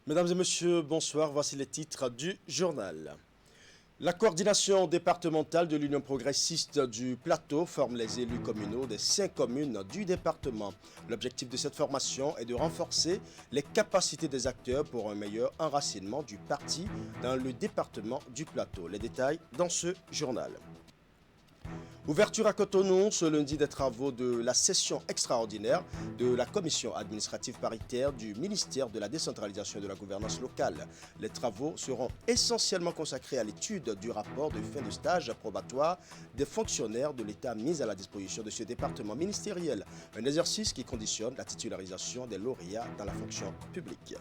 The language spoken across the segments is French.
Mesdames et messieurs, bonsoir. Voici les titres du journal. La coordination départementale de l'Union progressiste du Plateau forme les élus communaux des 5 communes du département. L'objectif de cette formation est de renforcer les capacités des acteurs pour un meilleur enracinement du parti dans le département du Plateau. Les détails dans ce journal. Ouverture à Cotonou ce lundi des travaux de la session extraordinaire de la commission administrative paritaire du ministère de la décentralisation et de la gouvernance locale. Les travaux seront essentiellement consacrés à l'étude du rapport de fin de stage probatoire des fonctionnaires de l'État mis à la disposition de ce département ministériel. Un exercice qui conditionne la titularisation des lauréats dans la fonction publique.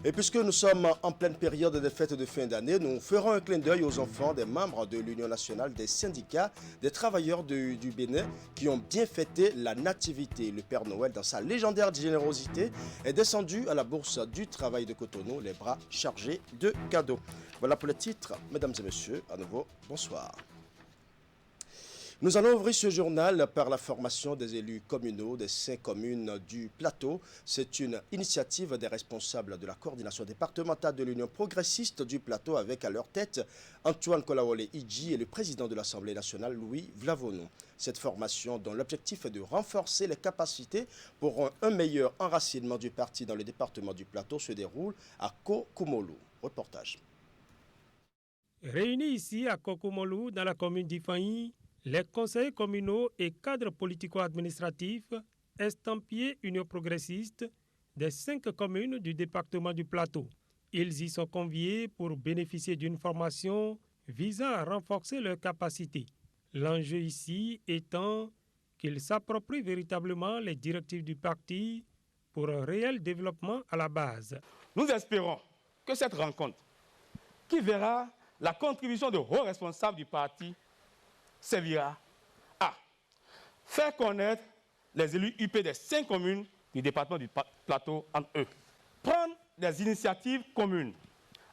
Et puisque nous sommes en pleine période des fêtes de fin d'année, nous ferons un clin d'œil aux enfants des membres de l'Union nationale des syndicats des travailleurs du Bénin qui ont bien fêté la nativité. Le Père Noël, dans sa légendaire générosité, est descendu à la bourse du travail de Cotonou, les bras chargés de cadeaux. Voilà pour les titres. Mesdames et messieurs, à nouveau, bonsoir. Nous allons ouvrir ce journal par la formation des élus communaux des 5 communes du Plateau. C'est une initiative des responsables de la coordination départementale de l'Union progressiste du Plateau avec à leur tête Antoine Kolawole Idji et le président de l'Assemblée nationale Louis Vlavonou. Cette formation dont l'objectif est de renforcer les capacités pour un meilleur enracinement du parti dans le département du Plateau se déroule à Kokoumolu. Reportage. Réunis ici à Kokoumolu dans la commune d'Ifaï, les conseillers communaux et cadres politico-administratifs estampillés Union progressiste des 5 communes du département du Plateau. Ils y sont conviés pour bénéficier d'une formation visant à renforcer leurs capacités. L'enjeu ici étant qu'ils s'approprient véritablement les directives du parti pour un réel développement à la base. Nous espérons que cette rencontre, qui verra la contribution de hauts responsables du parti, servira à faire connaître les élus UP des 5 communes du département du Plateau entre eux, prendre des initiatives communes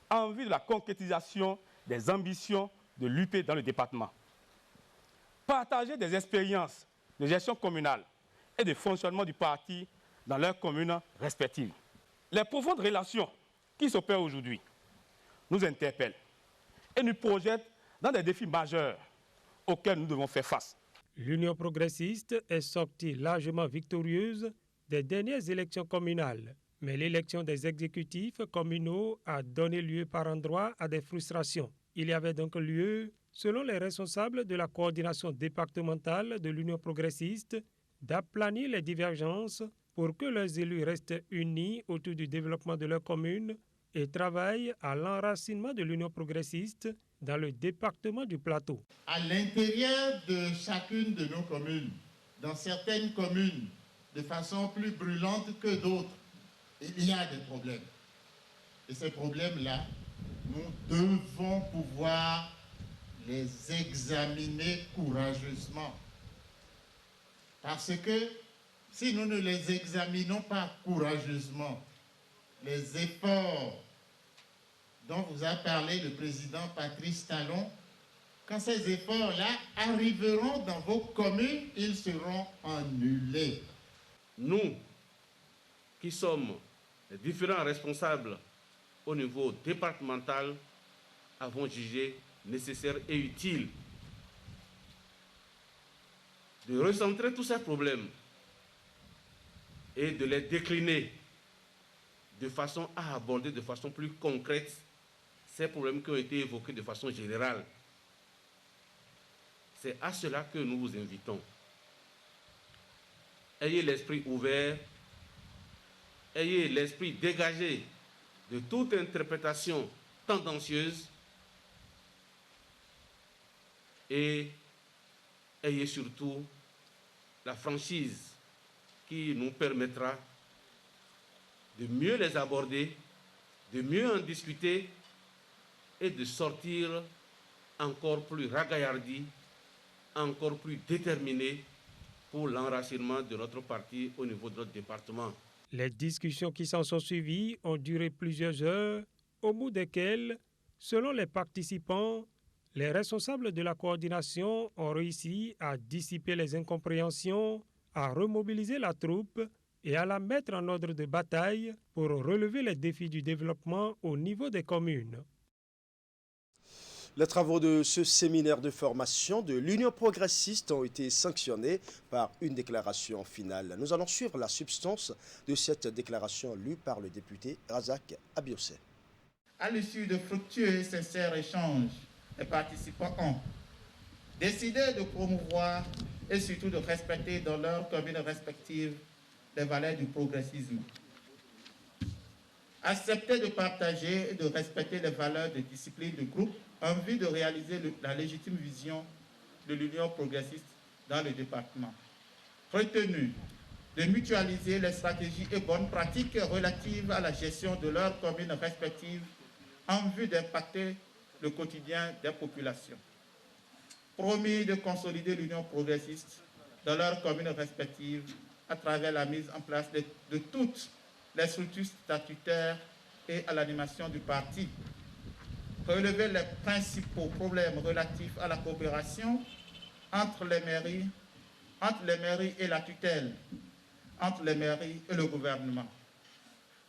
en vue de la concrétisation des ambitions de l'UP dans le département, partager des expériences de gestion communale et de fonctionnement du parti dans leurs communes respectives. Les profondes relations qui s'opèrent aujourd'hui nous interpellent et nous projettent dans des défis majeurs auxquels nous devons faire face. L'Union progressiste est sortie largement victorieuse des dernières élections communales, mais l'élection des exécutifs communaux a donné lieu par endroits à des frustrations. Il y avait donc lieu, selon les responsables de la coordination départementale de l'Union progressiste, d'aplanir les divergences pour que leurs élus restent unis autour du développement de leur commune et travaillent à l'enracinement de l'Union progressiste dans le département du Plateau. À l'intérieur de chacune de nos communes, dans certaines communes, de façon plus brûlante que d'autres, il y a des problèmes. Et ces problèmes-là, nous devons pouvoir les examiner courageusement. Parce que si nous ne les examinons pas courageusement, les efforts dont vous a parlé le président Patrice Talon, quand ces efforts-là arriveront dans vos communes, ils seront annulés. Nous, qui sommes les différents responsables au niveau départemental, avons jugé nécessaire et utile de recentrer tous ces problèmes et de les décliner de façon à aborder de façon plus concrète ces problèmes qui ont été évoqués de façon générale. C'est à cela que nous vous invitons. Ayez l'esprit ouvert, ayez l'esprit dégagé de toute interprétation tendancieuse et ayez surtout la franchise qui nous permettra de mieux les aborder, de mieux en discuter et de sortir encore plus ragaillardi, encore plus déterminé pour l'enracinement de notre parti au niveau de notre département. Les discussions qui s'en sont suivies ont duré plusieurs heures, au bout desquelles, selon les participants, les responsables de la coordination ont réussi à dissiper les incompréhensions, à remobiliser la troupe et à la mettre en ordre de bataille pour relever les défis du développement au niveau des communes. Les travaux de ce séminaire de formation de l'Union progressiste ont été sanctionnés par une déclaration finale. Nous allons suivre la substance de cette déclaration lue par le député Razak Abiosé. À l'issue de fructueux et sincères échanges, les participants ont décidé de promouvoir et surtout de respecter dans leurs communes respectives les valeurs du progressisme. Accepter de partager et de respecter les valeurs de discipline de groupe en vue de réaliser la légitime vision de l'Union progressiste dans le département. Retenu de mutualiser les stratégies et bonnes pratiques relatives à la gestion de leurs communes respectives en vue d'impacter le quotidien des populations. Promis de consolider l'Union progressiste dans leurs communes respectives à travers la mise en place de toutes les structures statutaires et à l'animation du parti. Relever les principaux problèmes relatifs à la coopération entre les mairies et la tutelle, entre les mairies et le gouvernement.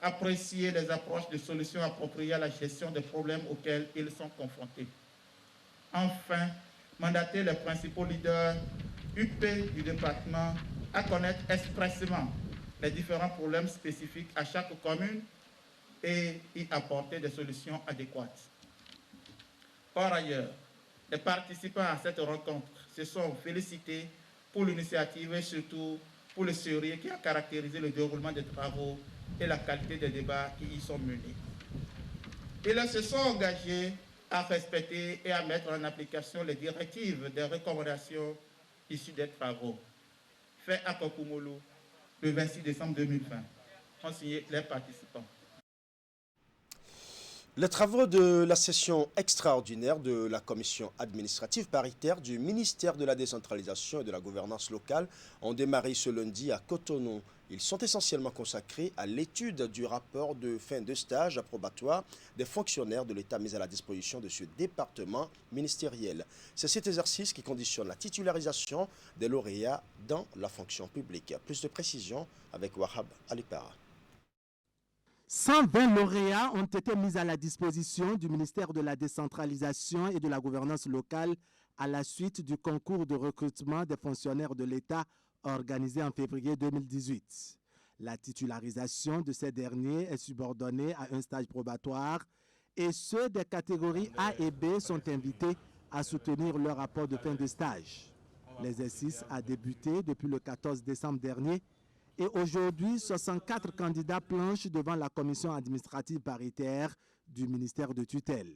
Apprécier les approches de solutions appropriées à la gestion des problèmes auxquels ils sont confrontés. Enfin, mandater les principaux leaders UP du département à connaître expressément les différents problèmes spécifiques à chaque commune et y apporter des solutions adéquates. Par ailleurs, les participants à cette rencontre se sont félicités pour l'initiative et surtout pour le sérieux qui a caractérisé le déroulement des travaux et la qualité des débats qui y sont menés. Ils se sont engagés à respecter et à mettre en application les directives des recommandations issues des travaux. Fait à Kokoumolu le 26 décembre 2020, ont signé les participants. Les travaux de la session extraordinaire de la commission administrative paritaire du ministère de la décentralisation et de la gouvernance locale ont démarré ce lundi à Cotonou. Ils sont essentiellement consacrés à l'étude du rapport de fin de stage approbatoire des fonctionnaires de l'État mis à la disposition de ce département ministériel. C'est cet exercice qui conditionne la titularisation des lauréats dans la fonction publique. Plus de précisions avec Wahab Alipara. 120 lauréats ont été mis à la disposition du ministère de la décentralisation et de la gouvernance locale à la suite du concours de recrutement des fonctionnaires de l'État organisé en février 2018. La titularisation de ces derniers est subordonnée à un stage probatoire et ceux des catégories A et B sont invités à soutenir leur rapport de fin de stage. L'exercice a débuté depuis le 14 décembre dernier et aujourd'hui, 64 candidats planchent devant la commission administrative paritaire du ministère de tutelle.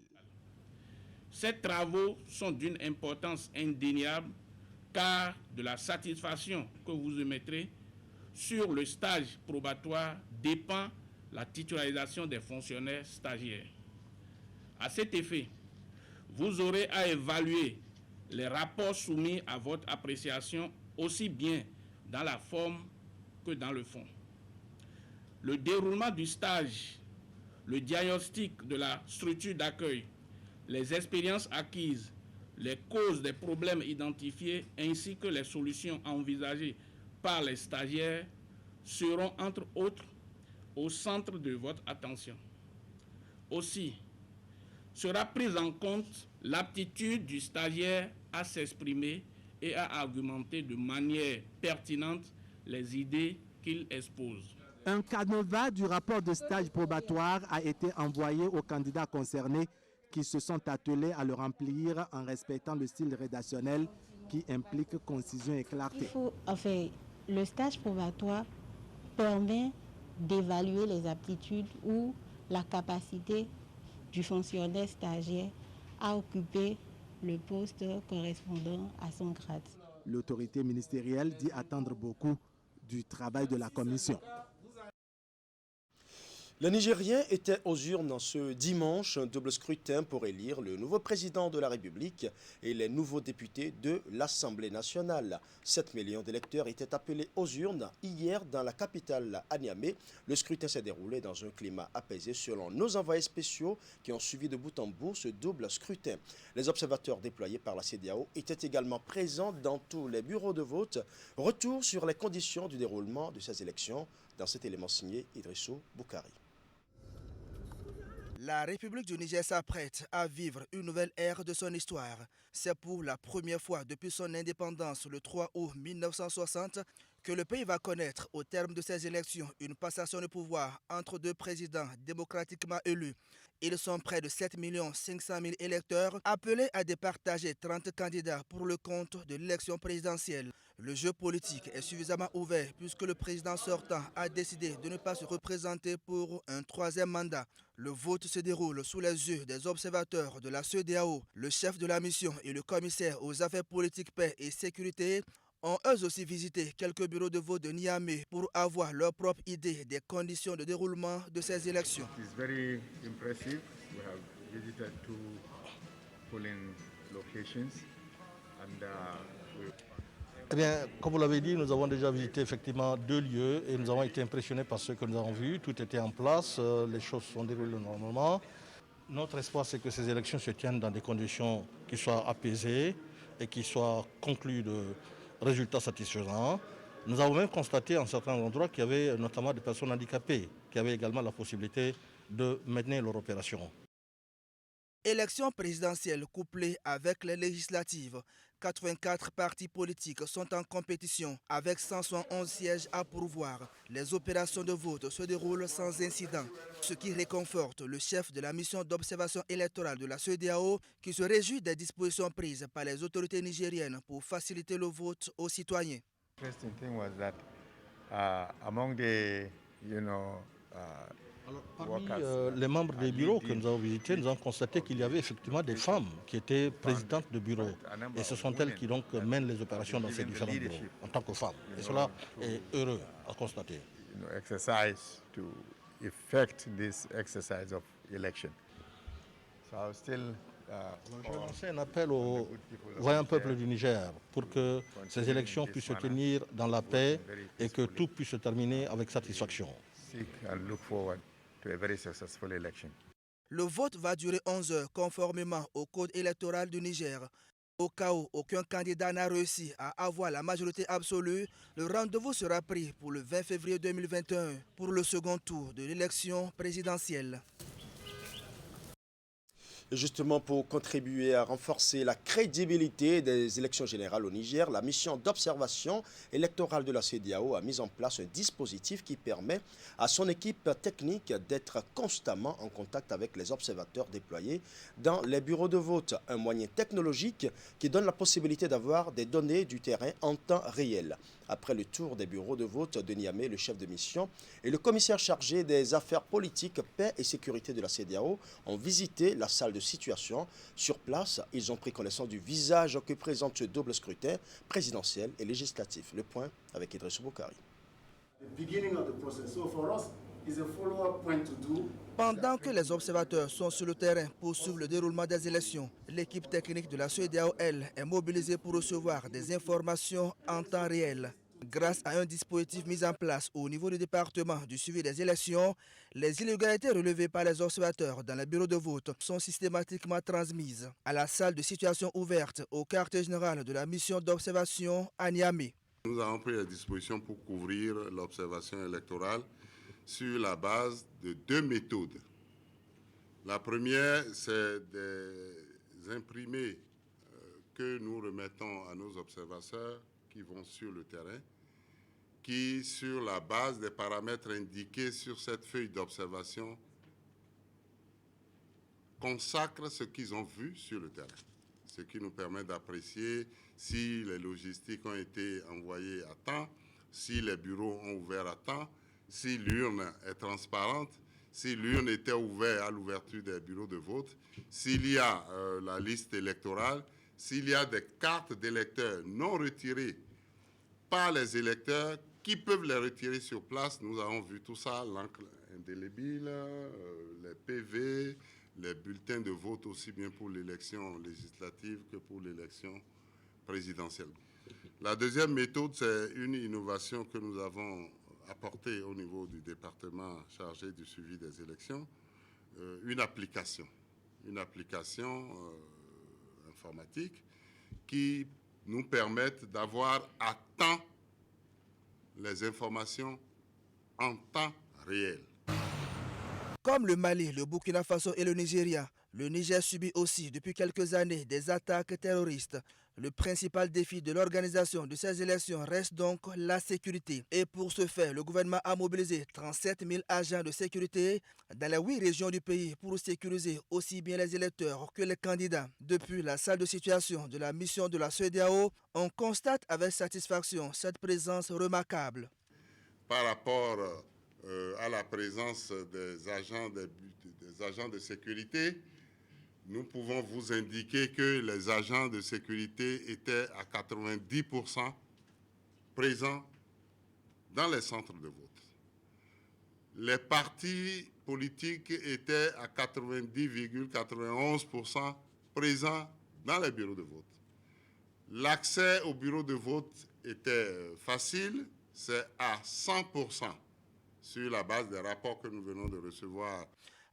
Ces travaux sont d'une importance indéniable car de la satisfaction que vous émettrez sur le stage probatoire dépend la titularisation des fonctionnaires stagiaires. À cet effet, vous aurez à évaluer les rapports soumis à votre appréciation aussi bien dans la forme que dans le fond. Le déroulement du stage, le diagnostic de la structure d'accueil, les expériences acquises, les causes des problèmes identifiés ainsi que les solutions envisagées par les stagiaires seront entre autres au centre de votre attention. Aussi, sera prise en compte l'aptitude du stagiaire à s'exprimer et à argumenter de manière pertinente les idées qu'il expose. Un canevas du rapport de stage probatoire a été envoyé aux candidats concernés qui se sont attelés à le remplir en respectant le style rédactionnel qui implique concision et clarté. Le stage probatoire permet d'évaluer les aptitudes ou la capacité du fonctionnaire stagiaire à occuper le poste correspondant à son grade. L'autorité ministérielle dit attendre beaucoup du travail de la commission. Les Nigériens étaient aux urnes ce dimanche, un double scrutin pour élire le nouveau président de la République et les nouveaux députés de l'Assemblée nationale. 7 millions d'électeurs étaient appelés aux urnes hier dans la capitale à Niamey. Le scrutin s'est déroulé dans un climat apaisé selon nos envoyés spéciaux qui ont suivi de bout en bout ce double scrutin. Les observateurs déployés par la CEDEAO étaient également présents dans tous les bureaux de vote. Retour sur les conditions du déroulement de ces élections dans cet élément signé Idrissou Boukari. La République du Niger s'apprête à vivre une nouvelle ère de son histoire. C'est pour la première fois depuis son indépendance le 3 août 1960 que le pays va connaître, au terme de ces élections, une passation de pouvoir entre deux présidents démocratiquement élus. Ils sont près de 7 500 000 électeurs appelés à départager 30 candidats pour le compte de l'élection présidentielle. Le jeu politique est suffisamment ouvert puisque le président sortant a décidé de ne pas se représenter pour un troisième mandat. Le vote se déroule sous les yeux des observateurs de la CEDEAO. Le chef de la mission et le commissaire aux affaires politiques, paix et sécurité ont eux aussi visité quelques bureaux de vote de Niamey pour avoir leur propre idée des conditions de déroulement de ces élections. It's very impressive. We have visited 2 polling locations and Eh bien, comme vous l'avez dit, nous avons déjà visité effectivement 2 lieux et nous avons été impressionnés par ce que nous avons vu. Tout était en place, les choses se sont déroulées normalement. Notre espoir, c'est que ces élections se tiennent dans des conditions qui soient apaisées et qui soient conclues de résultats satisfaisants. Nous avons même constaté en certains endroits qu'il y avait notamment des personnes handicapées qui avaient également la possibilité de mener leur opération. Élections présidentielles couplées avec les législatives. 84 partis politiques sont en compétition avec 171 sièges à pourvoir. Les opérations de vote se déroulent sans incident, ce qui réconforte le chef de la mission d'observation électorale de la CEDEAO qui se réjouit des dispositions prises par les autorités nigériennes pour faciliter le vote aux citoyens. interesting thing was that among the, Alors, parmi les membres des bureaux que nous avons visités, nous avons constaté qu'il y avait effectivement des femmes qui étaient présidentes de bureaux. Et ce sont elles qui donc mènent les opérations dans ces différents bureaux, en tant que femmes. Et cela est heureux à constater. exercise to effect this exercise of election. So I was still Je lance un appel au voyant peuple du Niger pour que ces élections puissent se tenir dans la paix et que tout puisse se terminer avec satisfaction. seek and look forward to a very successful election. Le vote va durer 11 heures conformément au code électoral du Niger. Au cas où aucun candidat n'a réussi à avoir la majorité absolue, le rendez-vous sera pris pour le 20 février 2021 pour le second tour de l'élection présidentielle. Et justement, pour contribuer à renforcer la crédibilité des élections générales au Niger, la mission d'observation électorale de la CEDEAO a mis en place un dispositif qui permet à son équipe technique d'être constamment en contact avec les observateurs déployés dans les bureaux de vote. Un moyen technologique qui donne la possibilité d'avoir des données du terrain en temps réel. Après le tour des bureaux de vote de Niamey, le chef de mission et le commissaire chargé des affaires politiques, paix et sécurité de la CEDEAO ont visité la salle de situation. Sur place, ils ont pris connaissance du visage que présente ce double scrutin présidentiel et législatif. Le point avec Idrissou Boukari. Pendant que les observateurs sont sur le terrain pour suivre le déroulement des élections, l'équipe technique de la CEDEAO, elle, est mobilisée pour recevoir des informations en temps réel. Grâce à un dispositif mis en place au niveau du département du suivi des élections, les illégalités relevées par les observateurs dans les bureaux de vote sont systématiquement transmises à la salle de situation ouverte au quartier général de la mission d'observation à Niamey. Nous avons pris les dispositions pour couvrir l'observation électorale sur la base de 2 méthodes. La première, c'est des imprimés que nous remettons à nos observateurs qui vont sur le terrain, qui, sur la base des paramètres indiqués sur cette feuille d'observation, consacrent ce qu'ils ont vu sur le terrain. Ce qui nous permet d'apprécier si les logistiques ont été envoyées à temps, si les bureaux ont ouvert à temps, si l'urne est transparente, si l'urne était ouverte à l'ouverture des bureaux de vote, s'il y a la liste électorale, s'il y a des cartes d'électeurs non retirées par les électeurs qui peuvent les retirer sur place. Nous avons vu tout ça, l'encre indélébile, les PV, les bulletins de vote aussi bien pour l'élection législative que pour l'élection présidentielle. La deuxième méthode, c'est une innovation que nous avons apportée au niveau du département chargé du suivi des élections, une application informatique qui nous permet d'avoir à temps les informations en temps réel. Comme le Mali, le Burkina Faso et le Nigeria, le Niger subit aussi depuis quelques années des attaques terroristes. Le principal défi de l'organisation de ces élections reste donc la sécurité. Et pour ce faire, le gouvernement a mobilisé 37 000 agents de sécurité dans les 8 régions du pays pour sécuriser aussi bien les électeurs que les candidats. Depuis la salle de situation de la mission de la CEDEAO, on constate avec satisfaction cette présence remarquable. Par rapport à la présence des agents de sécurité, nous pouvons vous indiquer que les agents de sécurité étaient à 90% présents dans les centres de vote. Les partis politiques étaient à 90,91% présents dans les bureaux de vote. L'accès aux bureaux de vote était facile, c'est à 100% sur la base des rapports que nous venons de recevoir.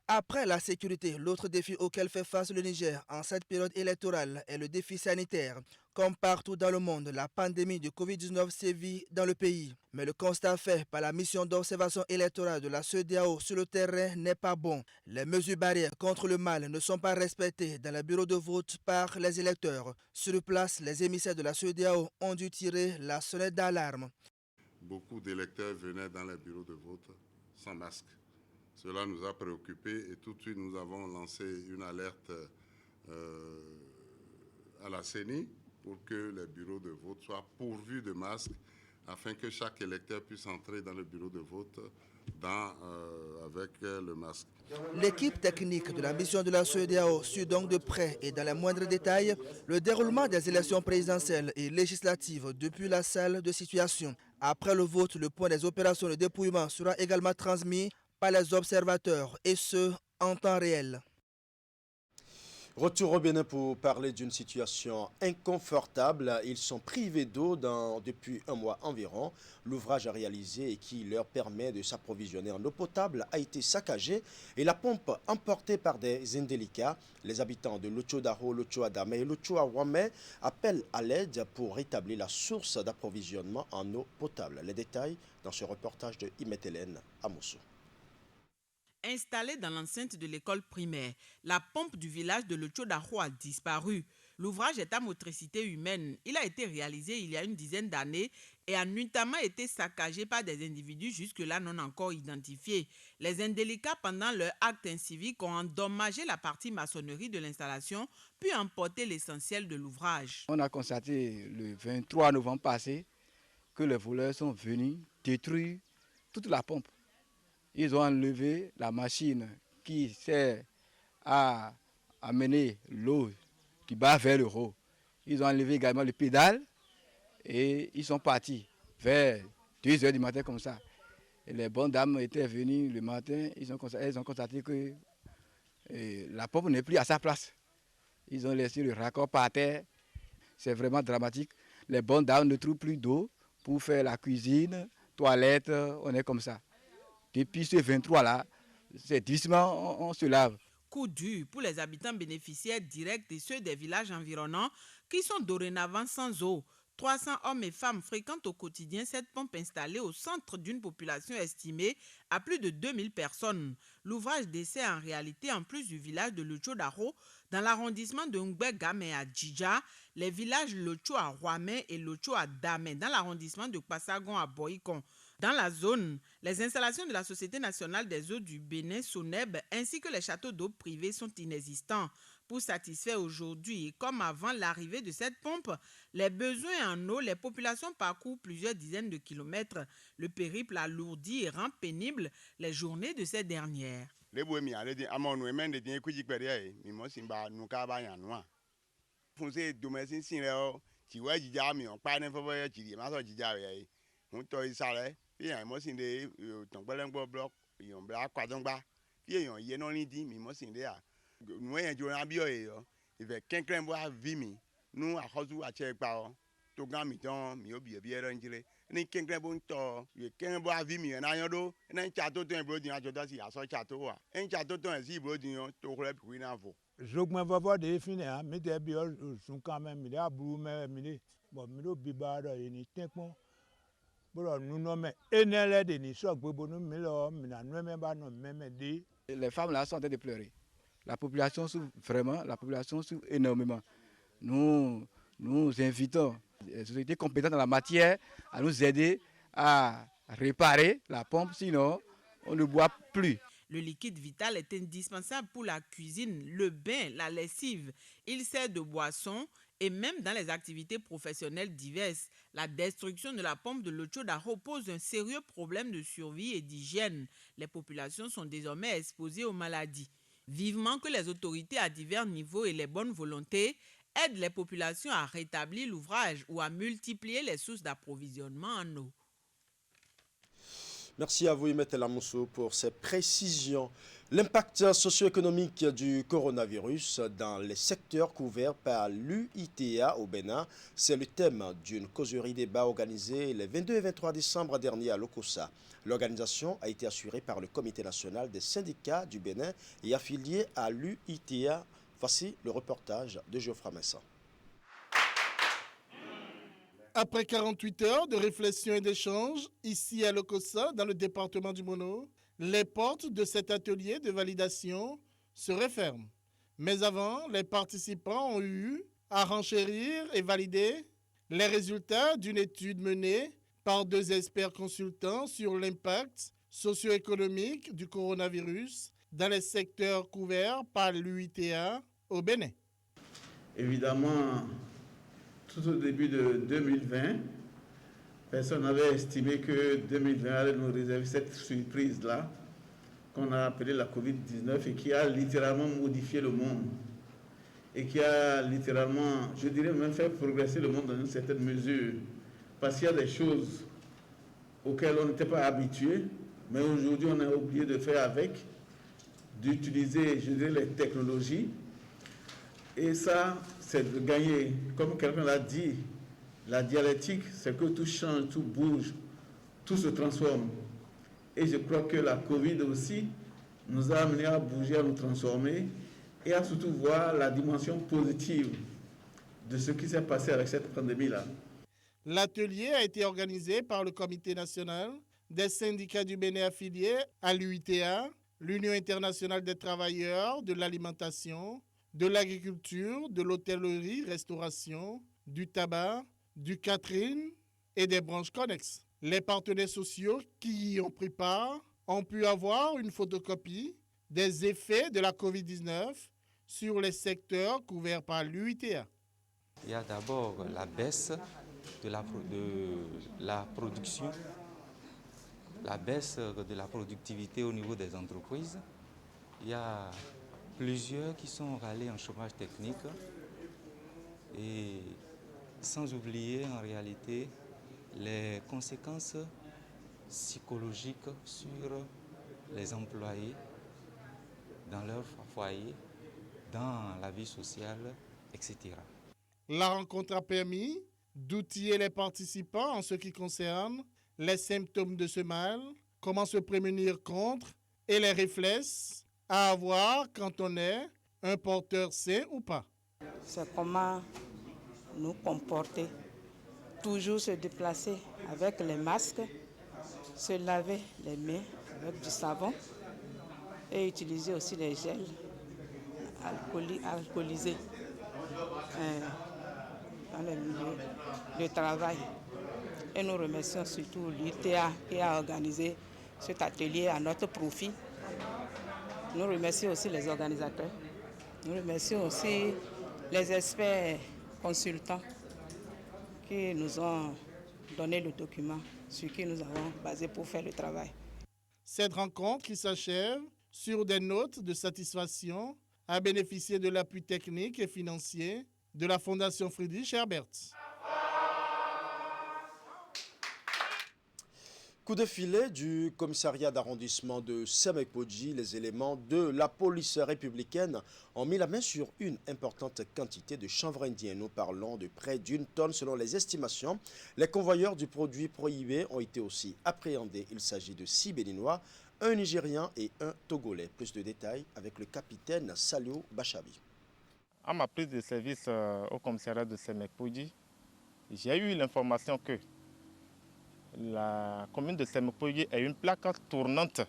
Après la sécurité, l'autre défi auquel fait face le Niger en cette période électorale est le défi sanitaire. Comme partout dans le monde, la pandémie de Covid-19 sévit dans le pays. Mais le constat fait par la mission d'observation électorale de la CEDEAO sur le terrain n'est pas bon. Les mesures barrières contre le mal ne sont pas respectées dans les bureaux de vote par les électeurs. Sur place, les émissaires de la CEDEAO ont dû tirer la sonnette d'alarme. Beaucoup d'électeurs venaient dans les bureaux de vote sans masque. Cela nous a préoccupés et tout de suite nous avons lancé une alerte à la CENI pour que les bureaux de vote soient pourvus de masques afin que chaque électeur puisse entrer dans le bureau de vote avec le masque. L'équipe technique de la mission de la CEDEAO suit donc de près et dans les moindres détails le déroulement des élections présidentielles et législatives depuis la salle de situation. Après le vote, le point des opérations de dépouillement sera également transmis par les observateurs, et ce, en temps réel. Retour au Bénin pour parler d'une situation inconfortable. Ils sont privés d'eau depuis un mois environ. L'ouvrage à réaliser et qui leur permet de s'approvisionner en eau potable a été saccagé et la pompe emportée par des indélicats. Les habitants de Lotcho-Daro, Lotcho-Adame et Lotcho-Awame appellent à l'aide pour rétablir la source d'approvisionnement en eau potable. Les détails dans ce reportage de Imet Hélène à Moussou. Installée dans l'enceinte de l'école primaire, la pompe du village de Lotcho-Daro a disparu. L'ouvrage est à motricité humaine. Il a été réalisé il y a une dizaine d'années et a notamment été saccagé par des individus jusque-là non encore identifiés. Les indélicats, pendant leur acte incivique, ont endommagé la partie maçonnerie de l'installation, puis emporté l'essentiel de l'ouvrage. On a constaté le 23 novembre passé que les voleurs sont venus détruire toute la pompe. Ils ont enlevé la machine qui sert à amener l'eau du bas vers le haut. Ils ont enlevé également le pédale et ils sont partis vers 2 h du matin comme ça. Et les bonnes dames étaient venues le matin, elles ont constaté que la pompe n'est plus à sa place. Ils ont laissé le raccord par terre. C'est vraiment dramatique. Les bonnes dames ne trouvent plus d'eau pour faire la cuisine, toilette, on est comme ça. Depuis ce 23-là, c'est doucement, on se lave. Coup dur pour les habitants bénéficiaires directs et ceux des villages environnants qui sont dorénavant sans eau. 300 hommes et femmes fréquentent au quotidien cette pompe installée au centre d'une population estimée à plus de 2000 personnes. L'ouvrage dessert en réalité, en plus du village de Lotcho-Daro, dans l'arrondissement de Ngbegame et à Djidja, les villages Lotcho-Awame et Lotcho-Adame dans l'arrondissement de Passagon à Boïkon. Dans la zone, les installations de la Société nationale des eaux du Bénin, SONEB, ainsi que les châteaux d'eau privés sont inexistants. Pour satisfaire aujourd'hui et comme avant l'arrivée de cette pompe, les besoins en eau, les populations parcourent plusieurs dizaines de kilomètres. Le périple alourdit et rend pénible les journées de ces dernières. on to isale puis un mo sinde ton gbelengo block yon bla kwadongba puis yon ye non lindi mi mo sinde a nous en jo na bio yo il fait quelqu'un boire vimi nous a khozu a che pa to gan mi ton mi obi e ranjire ni quelqu'un bon to ye quelqu'un boire vimi na yodo na chato to en brodi a jodo si aso chato wa en chato to en si brodi yon to kole bi na vo jogma vavo de fini a mi de bio sun kan me mi da buru me mi de bo mi do bi ba do ni tenpon bo nu no me enele de ni so gbogbo nu mi lo mi na nu me ba no me de. Les femmes là sont en train de pleurer. La population souffre vraiment, la population souffre énormément. Nous invitons les autorités compétentes en la matière à nous aider à réparer la pompe, sinon on ne boit plus. Le liquide vital est indispensable pour la cuisine, le bain, la lessive. Il sert de boisson et même dans les activités professionnelles diverses. La destruction de la pompe de l'eau chaude pose un sérieux problème de survie et d'hygiène. Les populations sont désormais exposées aux maladies. Vivement que les autorités à divers niveaux et les bonnes volontés aident les populations à rétablir l'ouvrage ou à multiplier les sources d'approvisionnement en eau. Merci à vous, Imet Lamousso, pour ces précisions. L'impact socio-économique du coronavirus dans les secteurs couverts par l'UITA au Bénin, c'est le thème d'une causerie débat organisée les 22 et 23 décembre dernier à Lokossa. L'organisation a été assurée par le Comité national des syndicats du Bénin et affilié à l'UITA. Voici le reportage de Geoffroy Messin. Après 48 heures de réflexion et d'échange, ici à Lokossa, dans le département du Mono, les portes de cet atelier de validation se referment. Mais avant, les participants ont eu à renchérir et valider les résultats d'une étude menée par 2 experts consultants sur l'impact socio-économique du coronavirus dans les secteurs couverts par l'UITA au Bénin. Évidemment, tout au début de 2020, personne n'avait estimé que 2020 allait nous réserver cette surprise-là, qu'on a appelée la Covid-19 et qui a littéralement modifié le monde. Et qui a littéralement, je dirais même fait progresser le monde dans une certaine mesure. Parce qu'il y a des choses auxquelles on n'était pas habitué, mais aujourd'hui on a oublié de faire avec, d'utiliser, je dirais, les technologies. Et ça, c'est de gagner, comme quelqu'un l'a dit, la dialectique, c'est que tout change, tout bouge, tout se transforme. Et je crois que la Covid aussi nous a amené à bouger, à nous transformer et à surtout voir la dimension positive de ce qui s'est passé avec cette pandémie-là. L'atelier a été organisé par le Comité national des syndicats du Bénin affiliés à l'UITA, l'Union internationale des travailleurs de l'alimentation, de l'agriculture, de l'hôtellerie-restauration, du tabac, du catering et des branches connexes. Les partenaires sociaux qui y ont pris part ont pu avoir une photocopie des effets de la COVID-19 sur les secteurs couverts par l'UITA. Il y a d'abord la baisse de la production, la baisse de la productivité au niveau des entreprises. Il y a plusieurs qui sont allés en chômage technique et sans oublier en réalité les conséquences psychologiques sur les employés dans leur foyer, dans la vie sociale, etc. La rencontre a permis d'outiller les participants en ce qui concerne les symptômes de ce mal, comment se prémunir contre et les réflexes à avoir quand on est un porteur sain ou pas. C'est comment nous comporter, toujours se déplacer avec les masques, se laver les mains avec du savon et utiliser aussi les gels alcoolisés dans le milieu de travail. Et nous remercions surtout l'UITA qui a organisé cet atelier à notre profit. Nous remercions aussi les organisateurs. Nous remercions aussi les experts consultants qui nous ont donné le document sur qui nous avons basé pour faire le travail. Cette rencontre qui s'achève sur des notes de satisfaction a bénéficié de l'appui technique et financier de la Fondation Friedrich Herbert. Coup de filet du commissariat d'arrondissement de Semekpodji, les éléments de la police républicaine ont mis la main sur une importante quantité de chanvre indien. Nous parlons de près d'une tonne selon les estimations. Les convoyeurs du produit prohibé ont été aussi appréhendés. Il s'agit de 6 Béninois, un Nigérian et un Togolais. Plus de détails avec le capitaine Salio Bachabi. À ma prise de service au commissariat de Semekpodji, j'ai eu l'information que la commune de Semekpodji est une plaque tournante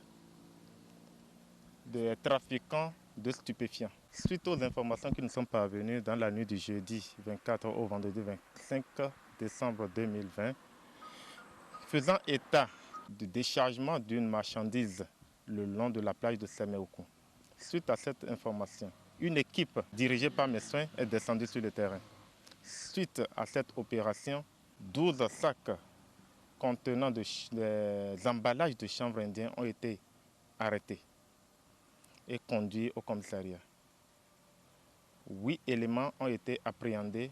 des trafiquants de stupéfiants. Suite aux informations qui nous sont parvenues dans la nuit du jeudi 24 au vendredi 25 décembre 2020, faisant état du déchargement d'une marchandise le long de la plage de Semeoku. Suite à cette information, une équipe dirigée par mes soins est descendue sur le terrain. Suite à cette opération, 12 sacs contenant des emballages de chanvre indien ont été arrêtés et conduits au commissariat. 8 éléments ont été appréhendés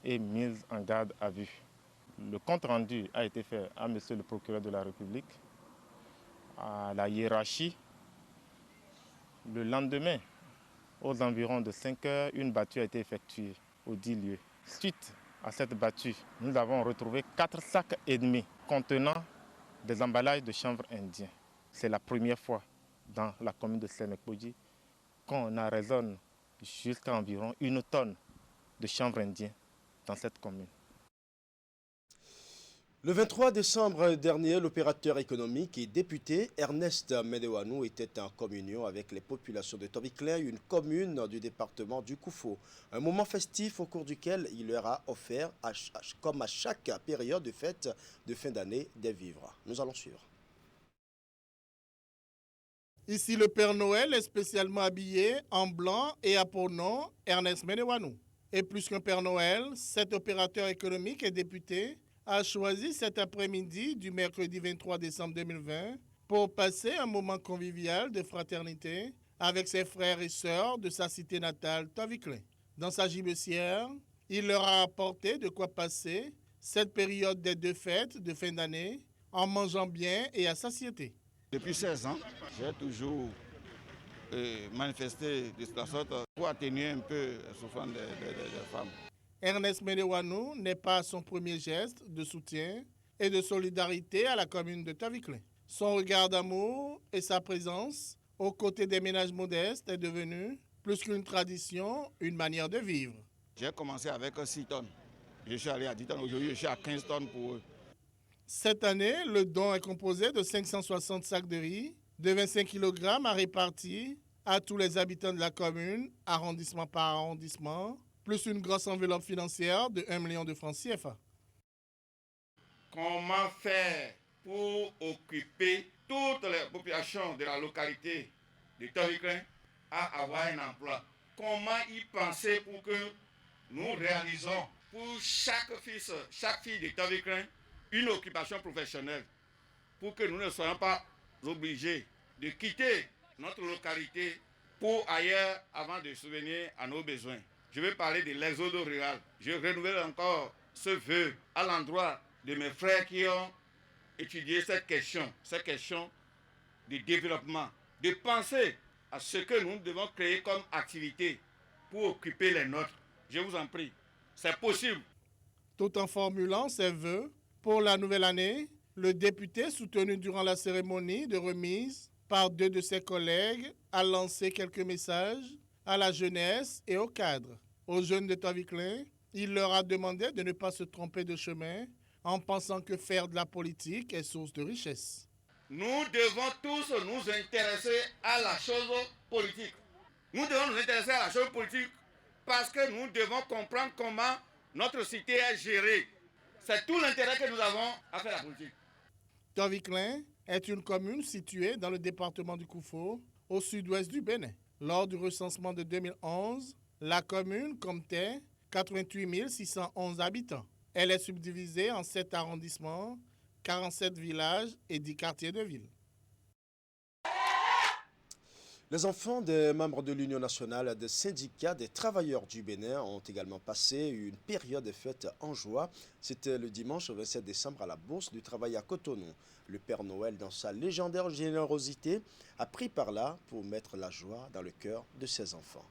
et mis en garde à vue. Le compte rendu a été fait à monsieur le procureur de la République, à la hiérarchie. Le lendemain, aux environs de 5 heures, une battue a été effectuée au 10 lieux. Suite à cette battue, nous avons retrouvé 4 sacs et demi contenant des emballages de chanvre indien. C'est la première fois dans la commune de Semekpodji qu'on arraisonne jusqu'à environ 1 tonne de chanvre indien dans cette commune. Le 23 décembre dernier, l'opérateur économique et député Ernest Medewanou était en communion avec les populations de Toviklen, une commune du département du Koufo. Un moment festif au cours duquel il leur a offert, comme à chaque période de fête de fin d'année, des vivres. Nous allons suivre. Ici, le Père Noël est spécialement habillé en blanc et a pour nom Ernest Medewanou. Et plus qu'un Père Noël, cet opérateur économique et député a choisi cet après-midi du mercredi 23 décembre 2020 pour passer un moment convivial de fraternité avec ses frères et sœurs de sa cité natale, Toviklen. Dans sa gibecière, il leur a apporté de quoi passer cette période des 2 fêtes de fin d'année en mangeant bien et à satiété. Depuis 16 ans, j'ai toujours manifesté de cette sorte pour atténuer un peu la souffrance des femmes. Ernest Medewanou n'est pas son premier geste de soutien et de solidarité à la commune de Toviklen. Son regard d'amour et sa présence aux côtés des ménages modestes est devenu, plus qu'une tradition, une manière de vivre. J'ai commencé avec 6 tonnes. Je suis allé à 10 tonnes. Aujourd'hui, je suis à 15 tonnes pour eux. Cette année, le don est composé de 560 sacs de riz, de 25 kg à répartir à tous les habitants de la commune, arrondissement par arrondissement, plus une grosse enveloppe financière de 1 million de francs CFA. Comment faire pour occuper toutes les populations de la localité de Toviklen à avoir un emploi? Comment y penser pour que nous réalisons pour chaque fille de Toviklen une occupation professionnelle, pour que nous ne soyons pas obligés de quitter notre localité pour ailleurs avant de subvenir à nos besoins. Je vais parler de l'exode rural. Je renouvelle encore ce vœu à l'endroit de mes frères qui ont étudié cette question de développement, de penser à ce que nous devons créer comme activité pour occuper les nôtres. Je vous en prie, c'est possible. Tout en formulant ses vœux pour la nouvelle année, le député soutenu durant la cérémonie de remise par 2 de ses collègues a lancé quelques messages à la jeunesse et aux cadres. Aux jeunes de Toviklen, il leur a demandé de ne pas se tromper de chemin en pensant que faire de la politique est source de richesse. Nous devons tous nous intéresser à la chose politique. Nous devons nous intéresser à la chose politique parce que nous devons comprendre comment notre cité est gérée. C'est tout l'intérêt que nous avons à faire la politique. Toviklen est une commune située dans le département du Koufo, au sud-ouest du Bénin. Lors du recensement de 2011, la commune comptait 88 611 habitants. Elle est subdivisée en 7 arrondissements, 47 villages et 10 quartiers de ville. Les enfants des membres de l'Union nationale des syndicats des travailleurs du Bénin ont également passé une période de fête en joie. C'était le dimanche 27 décembre à la Bourse du Travail à Cotonou. Le Père Noël, dans sa légendaire générosité, a pris par là pour mettre la joie dans le cœur de ses enfants.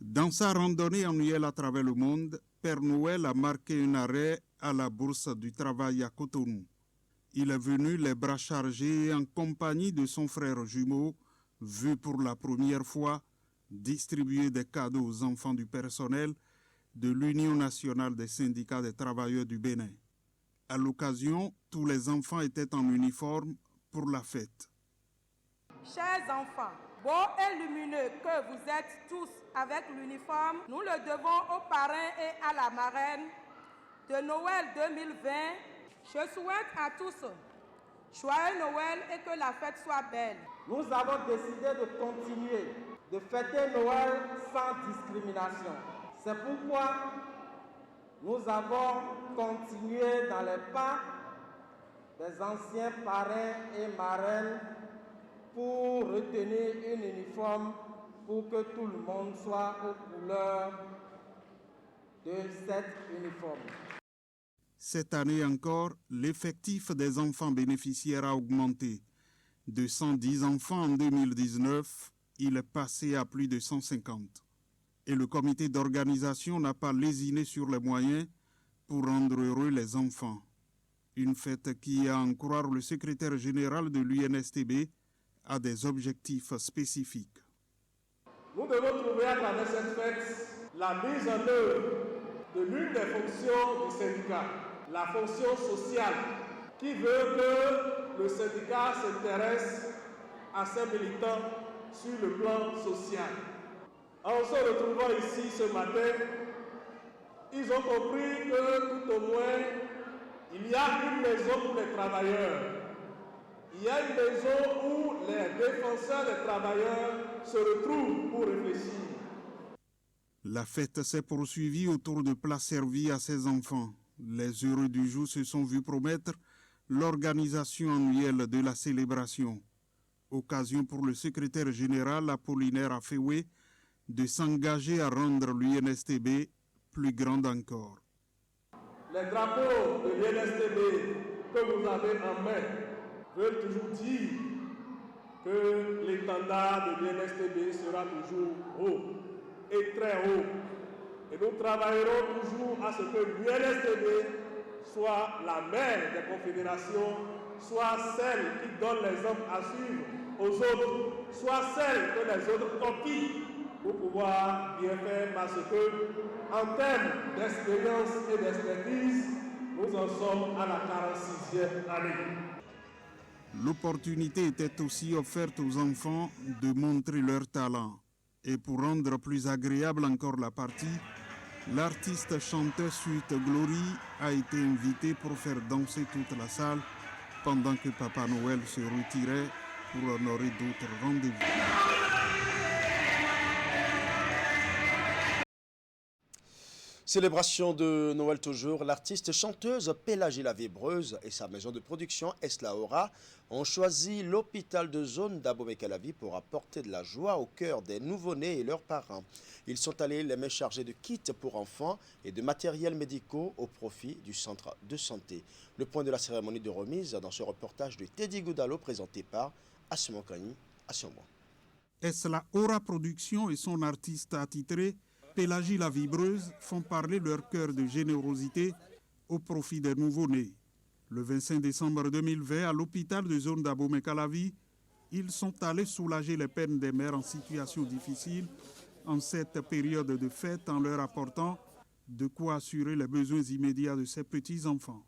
Dans sa randonnée annuelle à travers le monde, Père Noël a marqué un arrêt à la Bourse du Travail à Cotonou. Il est venu les bras chargés en compagnie de son frère jumeau, vu pour la première fois distribuer des cadeaux aux enfants du personnel de l'Union nationale des syndicats des travailleurs du Bénin. À l'occasion, tous les enfants étaient en uniforme pour la fête. Chers enfants, beaux et lumineux que vous êtes tous avec l'uniforme, nous le devons aux parrains et à la marraine de Noël 2020. Je souhaite à tous joyeux Noël et que la fête soit belle. Nous avons décidé de continuer de fêter Noël sans discrimination. C'est pourquoi nous avons continué dans les pas des anciens parrains et marraines pour retenir un uniforme pour que tout le monde soit aux couleurs de cet uniforme. Cette année encore, l'effectif des enfants bénéficiaires a augmenté. De 110 enfants en 2019, il est passé à plus de 150. Et le comité d'organisation n'a pas lésiné sur les moyens pour rendre heureux les enfants. Une fête qui, à en croire le secrétaire général de l'UNSTB, a des objectifs spécifiques. Nous devons trouver à travers cette fête la mise en œuvre de l'une des fonctions du syndicat, la fonction sociale, qui veut que le syndicat s'intéresse à ses militants sur le plan social. En se retrouvant ici ce matin, ils ont compris que tout au moins, il y a une maison pour les travailleurs. Il y a une maison où les défenseurs des travailleurs se retrouvent pour réfléchir. La fête s'est poursuivie autour de plats servis à ses enfants. Les heureux du jour se sont vus promettre l'organisation annuelle de la célébration. Occasion pour le secrétaire général Apollinaire Afewe de s'engager à rendre l'UNSTB plus grande encore. Les drapeaux de l'UNSTB que vous avez en main veulent toujours dire que l'étendard de l'UNSTB sera toujours haut et très haut. Et nous travaillerons toujours à ce que l'UNSTB soit la mère des confédérations, soit celle qui donne l'exemple à suivre aux autres, soit celle que les autres copient pour pouvoir bien faire, parce que, en termes d'expérience et d'expertise, nous en sommes à la 46e année. L'opportunité était aussi offerte aux enfants de montrer leur talent. Et pour rendre plus agréable encore la partie, l'artiste chanteur Suite Glory a été invité pour faire danser toute la salle pendant que Papa Noël se retirait pour honorer d'autres rendez-vous. Célébration de Noël toujours, l'artiste chanteuse Pélagie la Vibreuse et sa maison de production Eslaora ont choisi l'hôpital de zone d'Abomey-Calavi pour apporter de la joie au cœur des nouveau-nés et leurs parents. Ils sont allés les mains chargées de kits pour enfants et de matériels médicaux au profit du centre de santé. Le point de la cérémonie de remise dans ce reportage de Teddy Goudalo présenté par Assimo Kani Assombo. Eslaora Production et son artiste attitré Pélagie la Vibreuse font parler leur cœur de générosité au profit des nouveau-nés. Le 25 décembre 2020, à l'hôpital de zone d'Abomey-Calavi, ils sont allés soulager les peines des mères en situation difficile en cette période de fête en leur apportant de quoi assurer les besoins immédiats de ces petits-enfants.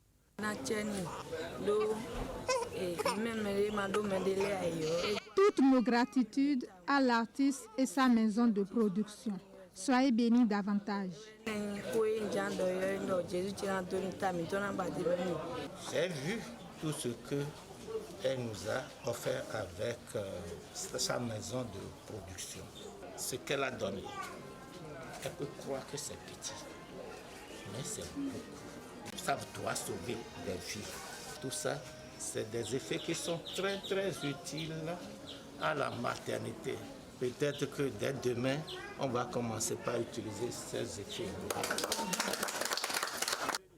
Toutes nos gratitudes à l'artiste et sa maison de production. Soyez bénis davantage. J'ai vu tout ce qu'elle nous a offert avec sa maison de production. Ce qu'elle a donné. Elle peut croire que c'est petit, mais c'est beaucoup. Ça doit sauver des vies. Tout ça, c'est des effets qui sont très très utiles à la maternité. Peut-être que dès demain, on va commencer par utiliser ces études.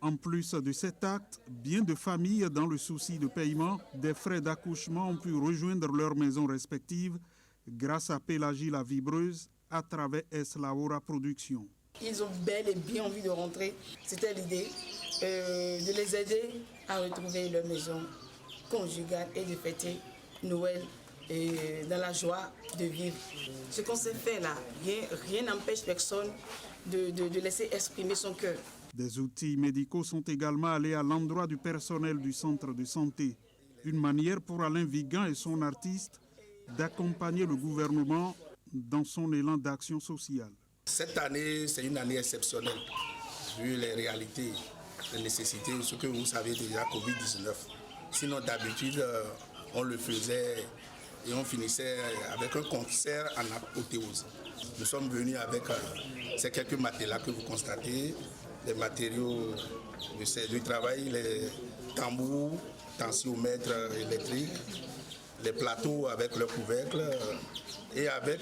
En plus de cet acte, bien de familles, dans le souci de paiement des frais d'accouchement, ont pu rejoindre leurs maisons respectives grâce à Pélagie la Vibreuse à travers Eslaora Production. Ils ont bel et bien envie de rentrer. C'était l'idée de les aider à retrouver leur maison conjugale et de fêter Noël dans la joie de vivre. Ce qu'on s'est fait là, rien n'empêche personne de laisser exprimer son cœur. Des outils médicaux sont également allés à l'endroit du personnel du centre de santé. Une manière pour Alain Vigan et son artiste d'accompagner le gouvernement dans son élan d'action sociale. Cette année, c'est une année exceptionnelle, vu les réalités, les nécessités, ce que vous savez déjà, Covid-19. Sinon, d'habitude, on le faisait et on finissait avec un concert en apothéose. Nous sommes venus avec ces quelques matelas que vous constatez, les matériaux du travail, les tambours, tensiomètres électriques, les plateaux avec leurs couvercles et avec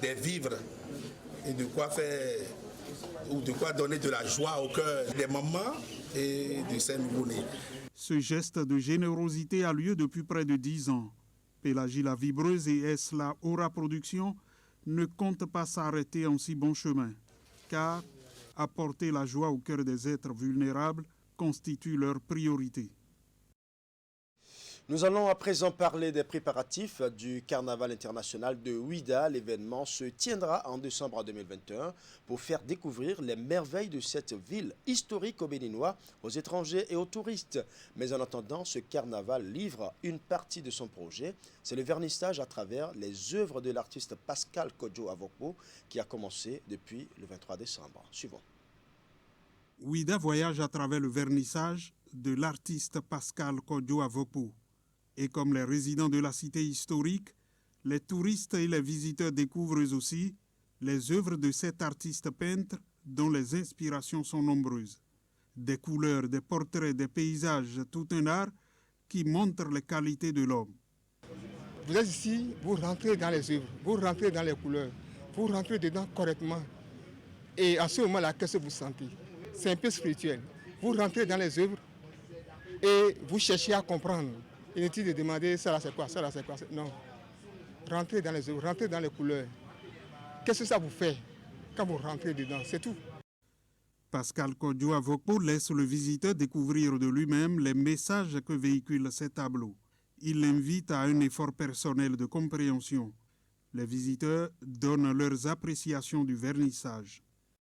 des vivres et de quoi faire ou de quoi donner de la joie au cœur des mamans et de ces nouveau-nés. Ce geste de générosité a lieu depuis près de 10 ans. Pélagie la Vibreuse et Eslaora Production ne comptent pas s'arrêter en si bon chemin, car apporter la joie au cœur des êtres vulnérables constitue leur priorité. Nous allons à présent parler des préparatifs du Carnaval international de Ouidah. L'événement se tiendra en décembre 2021 pour faire découvrir les merveilles de cette ville historique aux Béninois, aux étrangers et aux touristes. Mais en attendant, ce carnaval livre une partie de son projet. C'est le vernissage à travers les œuvres de l'artiste Pascal Kodjo Avokpo qui a commencé depuis le 23 décembre. Suivons. Ouidah voyage à travers le vernissage de l'artiste Pascal Kodjo Avokpo. Et comme les résidents de la cité historique, les touristes et les visiteurs découvrent aussi les œuvres de cet artiste peintre dont les inspirations sont nombreuses. Des couleurs, des portraits, des paysages, tout un art qui montre les qualités de l'homme. Vous êtes ici, vous rentrez dans les œuvres, vous rentrez dans les couleurs, vous rentrez dedans correctement. Et à ce moment-là, qu'est-ce que vous sentez? C'est un peu spirituel. Vous rentrez dans les œuvres et vous cherchez à comprendre. Inutile de demander ça là c'est quoi, ça là c'est quoi. Non. Rentrez dans les œuvres, rentrez dans les couleurs. Qu'est-ce que ça vous fait quand vous rentrez dedans? C'est tout. Pascal Kodjo Avokpo laisse le visiteur découvrir de lui-même les messages que véhiculent ces tableaux. Il l'invite à un effort personnel de compréhension. Les visiteurs donnent leurs appréciations du vernissage.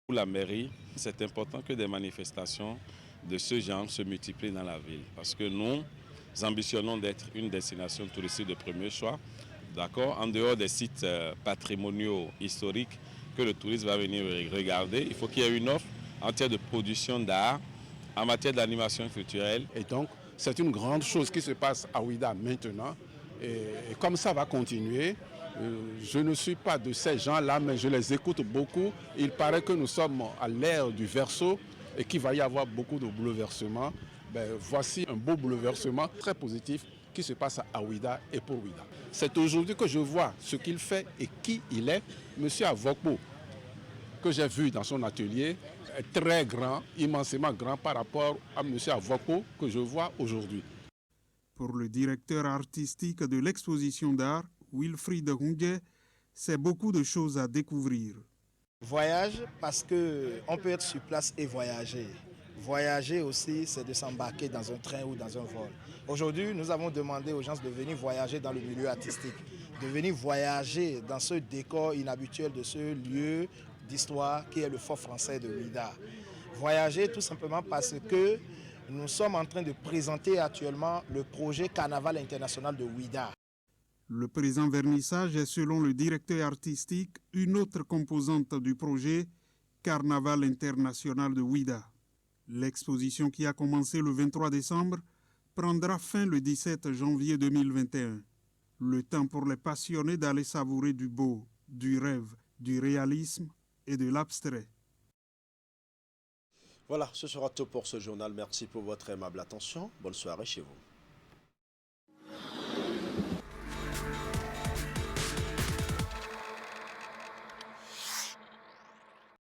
Pour la mairie, c'est important que des manifestations de ce genre se multiplient dans la ville. Parce que nous ambitionnons d'être une destination touristique de premier choix, d'accord, en dehors des sites patrimoniaux historiques que le touriste va venir regarder. Il faut qu'il y ait une offre en matière de production d'art, en matière d'animation culturelle. Et donc, c'est une grande chose qui se passe à Ouidah maintenant. Et comme ça va continuer, je ne suis pas de ces gens-là, mais je les écoute beaucoup. Il paraît que nous sommes à l'ère du verseau et qu'il va y avoir beaucoup de bouleversements. Voici un beau bouleversement très positif qui se passe à Ouidah et pour Ouidah. C'est aujourd'hui que je vois ce qu'il fait et qui il est. Monsieur Avokpo, que j'ai vu dans son atelier, est très grand, immensément grand par rapport à monsieur Avokpo que je vois aujourd'hui. Pour le directeur artistique de l'exposition d'art, Wilfried Hundje, c'est beaucoup de choses à découvrir. Voyage parce qu'on peut être sur place et voyager. Voyager aussi, c'est de s'embarquer dans un train ou dans un vol. Aujourd'hui, nous avons demandé aux gens de venir voyager dans le milieu artistique, de venir voyager dans ce décor inhabituel de ce lieu d'histoire qui est le fort français de Ouidah. Voyager tout simplement parce que nous sommes en train de présenter actuellement le projet Carnaval international de Ouidah. Le présent vernissage est, selon le directeur artistique, une autre composante du projet Carnaval international de Ouidah. L'exposition qui a commencé le 23 décembre prendra fin le 17 janvier 2021. Le temps pour les passionnés d'aller savourer du beau, du rêve, du réalisme et de l'abstrait. Voilà, ce sera tout pour ce journal. Merci pour votre aimable attention. Bonne soirée chez vous.